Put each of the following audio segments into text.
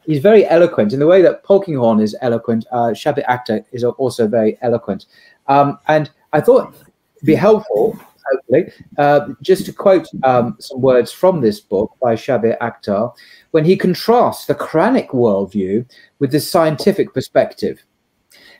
he's very eloquent in the way that Polkinghorne is eloquent. Shabbat Akhtar is also very eloquent. And I thought it'd be helpful, hopefully, just to quote some words from this book by Shabbat Akhtar when he contrasts the Quranic worldview with the scientific perspective.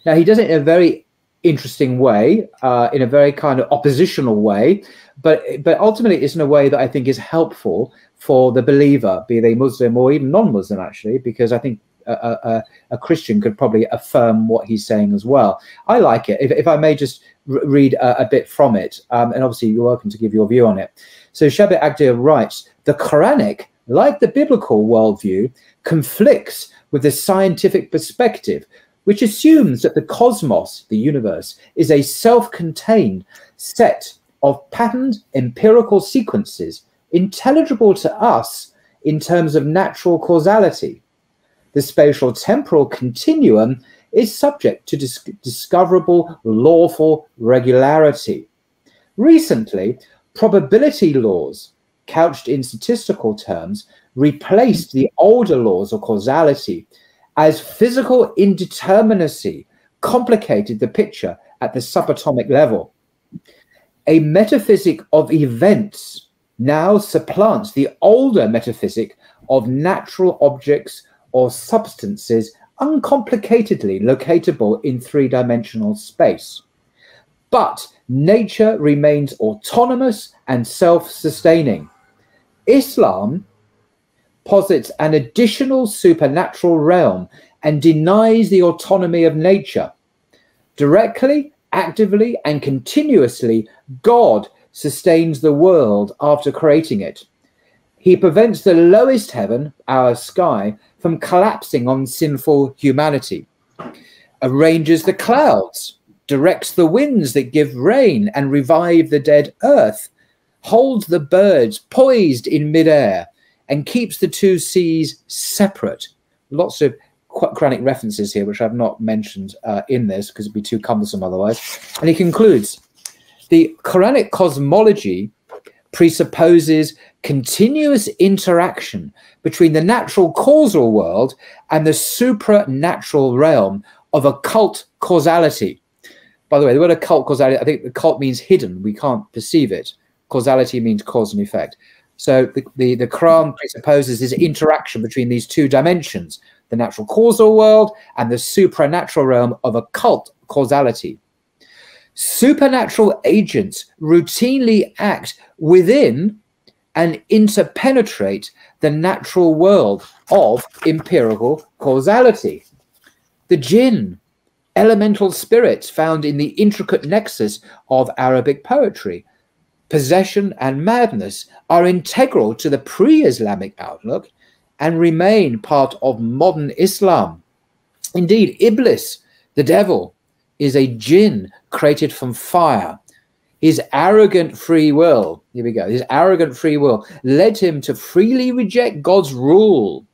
Now, he does it in a very interesting way, in a very kind of oppositional way, but ultimately it's in a way that I think is helpful for the believer, be they Muslim or even non-Muslim, actually, because I think a Christian could probably affirm what he's saying as well. I like it. If I may just read a bit from it, and obviously you're welcome to give your view on it. So Shabbat Akhtar writes, the Quranic, like the biblical worldview, conflicts with the scientific perspective, which assumes that the cosmos, the universe, is a self-contained set of patterned empirical sequences intelligible to us in terms of natural causality. The spatial temporal continuum is subject to discoverable lawful regularity. Recently, probability laws, couched in statistical terms, replaced the older laws of causality as physical indeterminacy complicated the picture at the subatomic level. A metaphysic of events now supplants the older metaphysic of natural objects or substances uncomplicatedly locatable in three-dimensional space. But nature remains autonomous and self-sustaining. Islam posits an additional supernatural realm and denies the autonomy of nature. Directly, actively, and continuously, God sustains the world after creating it. He prevents the lowest heaven, our sky, from collapsing on sinful humanity, arranges the clouds, directs the winds that give rain and revive the dead earth, holds the birds poised in midair, and keeps the two seas separate. Lots of Quranic references here, which I've not mentioned in this because it'd be too cumbersome otherwise. And he concludes, the Quranic cosmology presupposes continuous interaction between the natural causal world and the supranatural realm of occult causality. By the way, the word occult causality, I think occult means hidden. We can't perceive it. Causality means cause and effect. So the Quran presupposes this interaction between these two dimensions, the natural causal world and the supernatural realm of occult causality. Supernatural agents routinely act within and interpenetrate the natural world of empirical causality. The jinn, elemental spirits found in the intricate nexus of Arabic poetry, possession and madness are integral to the pre-Islamic outlook and remain part of modern Islam. Indeed, Iblis, the devil, is a jinn created from fire. His arrogant free will, here we go, his arrogant free will led him to freely reject God's rule.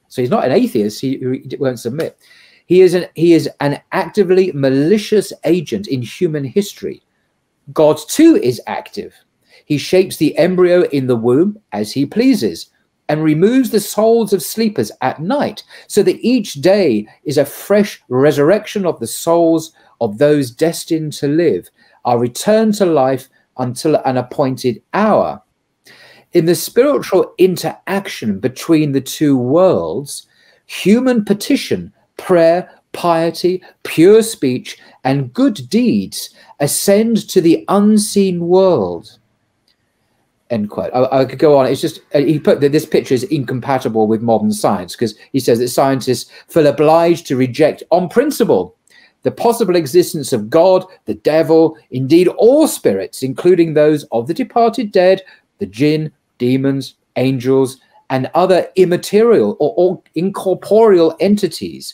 So he's not an atheist, he won't submit. He is an actively malicious agent in human history. God too is active. He shapes the embryo in the womb as he pleases and removes the souls of sleepers at night so that each day is a fresh resurrection of the souls of those destined to live, are returned to life until an appointed hour. In the spiritual interaction between the two worlds, human petition, prayer, piety, pure speech, and good deeds ascend to the unseen world. End quote. I could go on. It's just, he put that this picture is incompatible with modern science because he says that scientists feel obliged to reject on principle the possible existence of God, the devil, indeed all spirits, including those of the departed dead, the jinn, demons, angels, and other immaterial or incorporeal entities.